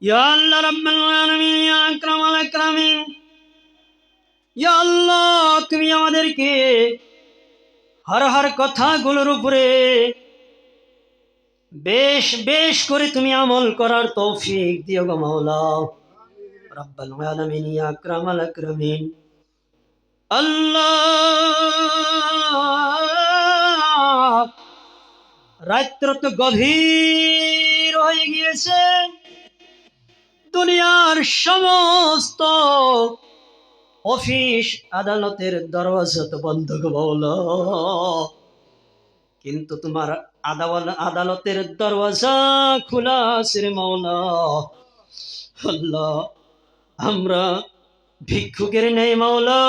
ইয়া আল্লাহ রাব্বুল আলামিন, ইয়া আকরামাল আকরামিন, ইয়া আল্লাহ তুমি আমাদেরকে হর কথাগুলোর উপরে বেশ বেশ করে তুমি আমল করার তৌফিক দিও গো মাওলা রাব্বুল আলামিন, ইয়া আকরামাল আকরামিন। আল্লাহ, রাত্র তো গভীর হয়ে গিয়েছে, দুনিয়ার সমস্ত অফিস আদালতের দরওয়াজা তো বন্ধ গো মাওলা, কিন্তু তোমার আদালতের দরওয়াজা খোলা আছে রে মাওলা। আল্লাহ, আমরা ভিক্ষুকের নেই মাওলা,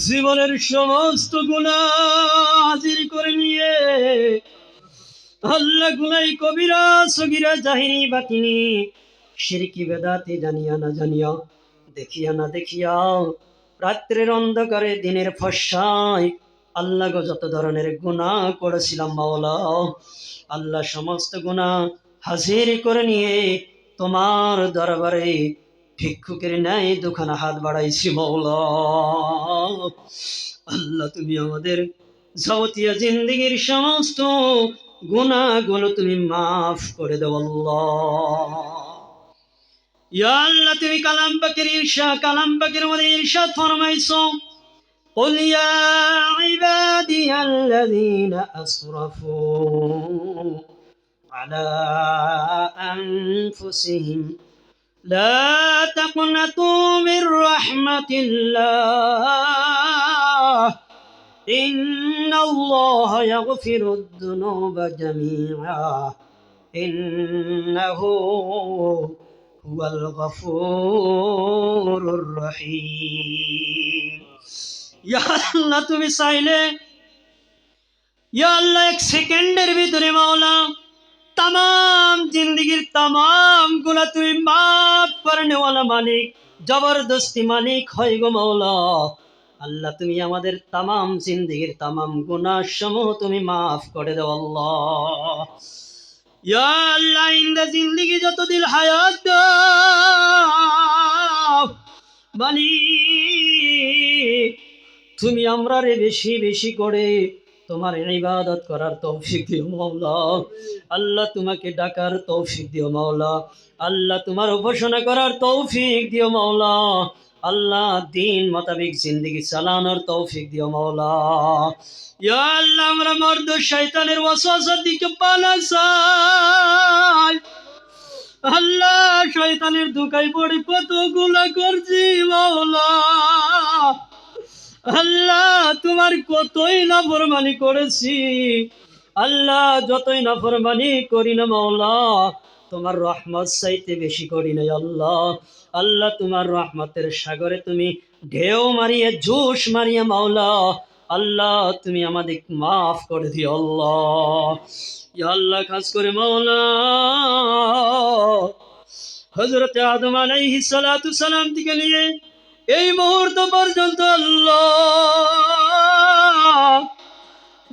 জীবনের সমস্ত গুনাহ হাজির করে নিয়ে আল্লাহ, গুনাই কবিরা সগীরা জাহিরি বাতিনি শিরকি বেদাতি জানিয়া না জানিয়া, দেখিয়া না দেখিয়া, রাত্রের অন্ধকারে দিনের ফসায় আল্লাহ গো যত ধরনের গুনাহ করেছিলাম মাওলা, আল্লাহ সমস্ত গুনাহ হাজির করে নিয়ে তোমার দরবারে ভিক্ষুকের ন্যায় দুখানা হাত বাড়াইছি মাওলা। আল্লাহ, তুমি আমাদের যাবতীয় জিন্দেগির সমস্ত গুনাহগুলো তুমি মাফ করে দাও আল্লাহ। ইয়া আল্লাহ, তুমি কালাম পাকের মধ্যে ইরশাদ ফরমাইছো, قل يا عبادي الذين أسرفوا على أنفسهم لا تقنطوا من رحمة الله إن الله يغفر الذنوب جميعا إنه هو الغفور الرحيم। ইয়া আল্লাহ, তুমি চাইলে ইয়া আল্লাহ এক সেকেন্ডের ভিতরে মাওলা তাম জিন্দগির তাম গুলা তুমি মাফ করে নেওয়ালা মালিক, জবরদস্তি মালিক হয় গো মাওলা। আল্লাহ, তুমি আমাদের তাম জিন্দগির তাম গুনাহ সমূহ তুমি মাফ করে দাও আল্লাহ। ইয়া আল্লাহ, ইন্দা জিন্দগি যতদিন হায়াত দাও মালিক, তুমি আমরা রে বেশি বেশি করে তোমার ইবাদত করার তৌফিক দিও মাওলা। আল্লাহ, তোমাকে ডাকার তৌফিক দিও মাওলা। আল্লাহ, তোমার উপাসনা করার তৌফিক দিও মাওলা। আল্লাহ, দিন মোতাবেক জিন্দগি চালানোর তৌফিক দিও মাওলা। ইয়া আল্লাহ, আমরা মর্দ শয়তানের ওয়াসওয়াসা থেকে পানা চাই। আল্লাহ, শয়তানের ধোঁকায় পড়ে কত গুনাহ করছি মাওলা। আল্লাহ, তোমার কতই নাফরমানি করেছি আল্লাহ, যতই নাফরমানি করি না মাওলা, তোমার রহমত চাইতে বেশি করি নাই আল্লাহ। আল্লাহ, তোমার রহমতের সাগরে তুমি ঢেউ মারিয়ে জোশ মারিয়ে মাওলা, আল্লাহ তুমি আমাদের মাফ করে দিও আল্লাহ। ইয়া আল্লাহ, খাস করে মাওলা হযরত আদম আলাইহিস সালাতু সালাম থেকে নিয়ে এই মুহূর্ত পর্যন্ত আল্লাহ,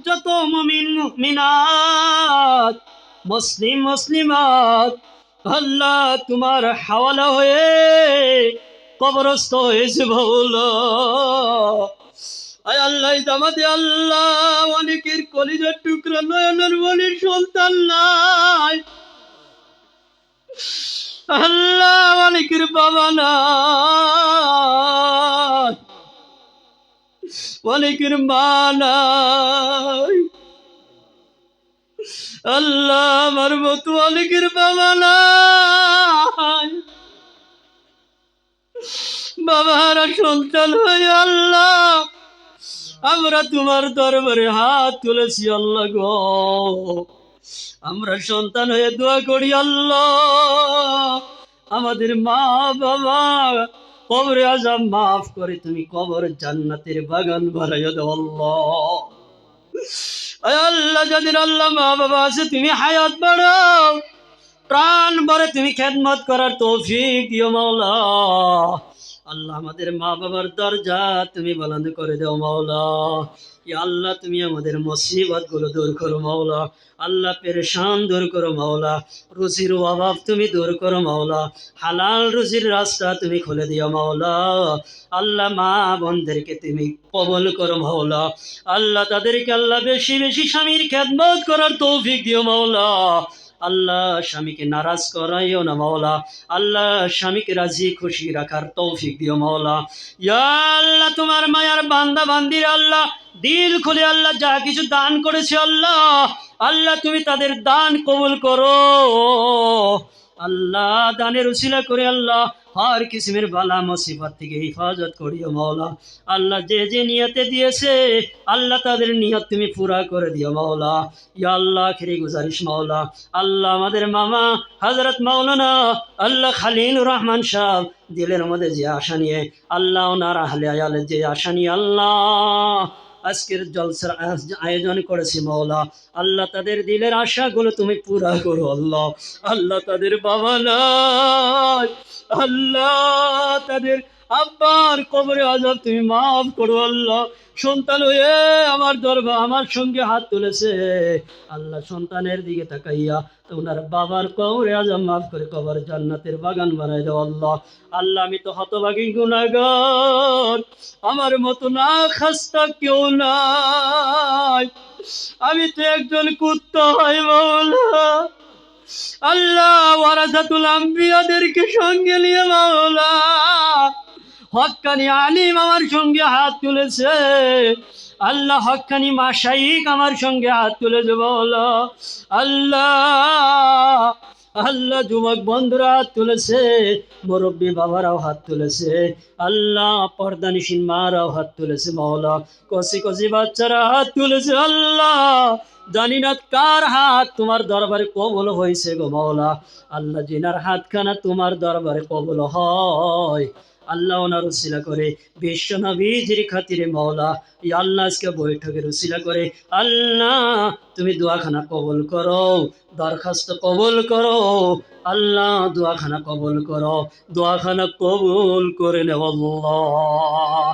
যত মুমিন মুমিনাত মুসলিম মুসলিমাত আল্লাহ তোমার হাওয়ালা হয়ে কবরস্থ হয়েছে মাওলা। আয় আল্লাহ, জামাতে আল্লাহ অনেকের কলিজার টুকরা নয়নের মনির সন্তান নাই আল্লাহ, অনেকের বাবা নাই, অনেকের মা নাই আল্লাহ, আমার মতো অনেকের বাবা নাই, বাবারা সন্তান হয়ে আল্লাহ আমরা তোমার দরবারে হাত তুলেছি আল্লাহ গো। আমরা সন্তান হয়ে দোয়া করি আল্লাহ, আমাদের মা বাবা কবরে আযাব মাফ করে তুমি কবর জান্নাতের বাগান বানাইয়া দাও আল্লাহ। আয় আল্লাহ, যাদের আল্লাহ মা বাবা আছে তুমি হায়াত বাড়াও, প্রাণ ভরে তুমি খেদমত করার তৌফিক দিও মাওলা। আল্লাহ আমাদের মা বাবার দরজা তুমি বুলন্দ করে দাও মাওলা। ইয়া আল্লাহ তুমি আমাদের মুসিবত গুলো দূর করো মাওলা। আল্লাহ পেরেশান দূর করো মাওলা। রুজির অভাব তুমি দূর করো মাওলা। হালাল রুজির রাস্তা তুমি খুলে দিও মাওলা। আল্লাহ মা বোনদেরকে তুমি কবল করো মাওলা। আল্লাহ তাদেরকে আল্লাহ বেশি বেশি স্বামীর খেদমত করার তৌফিক দিও মাওলা। আল্লাহ স্বামীকে নারাজ করাইও না মাওলা। আল্লাহ স্বামীকে রাজি খুশি রাখার তৌফিক দিও মাওলা। ইয়া আল্লাহ তোমার মায়ার বান্দা বান্দির আল্লাহ দিল খুলে আল্লাহ যা কিছু দান করেছে আল্লাহ, আল্লাহ তুমি তাদের দান কবুল করো। আল্লাহ দানের উসিলা করে আল্লাহ হর কিসমের বালা মুসিবত থেকে হিফাজত করিও মাওলা। আল্লাহ যে যে নিয়তে দিয়েছে আল্লাহ তাদের নিয়ত তুমি পুরা করে দিও মাওলা। ইয়া আল্লাহ আখিরি গুজারিশ মাওলা। আল্লাহ আমাদের মামা হযরত মাওলানা আল্লাহ খলিলুর রহমান সাহেব দিলের মধ্যে যে আশা নিয়ে আল্লাহ ওনার আহলে আয়ালের যে আশা নিয়ে আল্লাহ আজকের জলসার আয়োজন করেছি মাওলা। আল্লাহ তাদের দিলের আশাগুলো তুমি পুরা করো আল্লাহ। আল্লাহ তাদের বাবা নাই, আল্লাহ তাদের আব্বার কবরে আযাব তুমি মাফ করো আল্লাহ। সন্তান হয়ে আমার দরবার আমার সঙ্গে হাত তুলেছে আল্লাহ, সন্তানের দিকে তাকাইয়া ওনার বাবার কবরে আযাব মাফ করে কবর জান্নাতের বাগান বানাই দাও আল্লাহ। আল্লাহ আমি তো হতভাগী গুনাহগার, আমার মতো না খাস্তা কেউ নাই, আমি তো একজন কুত্তা হয় মাওলা। আল্লাহ ওয়ারাসাতুল আম্বিয়াদেরকে সঙ্গে নিয়ে মাওলা হক্কানি আলিম আমার সঙ্গে হাত তুলেছে আল্লাহ, হক্কানি মাশাইখ আমার সঙ্গে হাত তুলেছে মাওলা। আল্লাহ আল্লাহ যুবক বন্ধুরা হাত তুলেছে, মুরব্বী বাবারাও হাত তুলেছে আল্লাহ, পর্দানিসীন মারাও হাত তুলেছে মাওলা, কচি কচি বাচ্চারা হাত তুলেছে আল্লাহ। জানি না কার হাত তোমার দরবারে কবুল হয়েছে গো মাওলা। আল্লাহ জিনার হাতখানা তোমার দরবারে কবুল হয় আল্লাহ ওনার উসিলা করে বিশ্ব নবীজির খাতিরে মাওলা। ইয়া আল্লাহ আজকে বৈঠকের উসিলা করে আল্লাহ তুমি দোয়াখানা কবুল করো, দরখাস্ত কবুল করো আল্লাহ, দোয়াখানা কবুল করো, দোয়াখানা কবুল করে নেও আল্লাহ।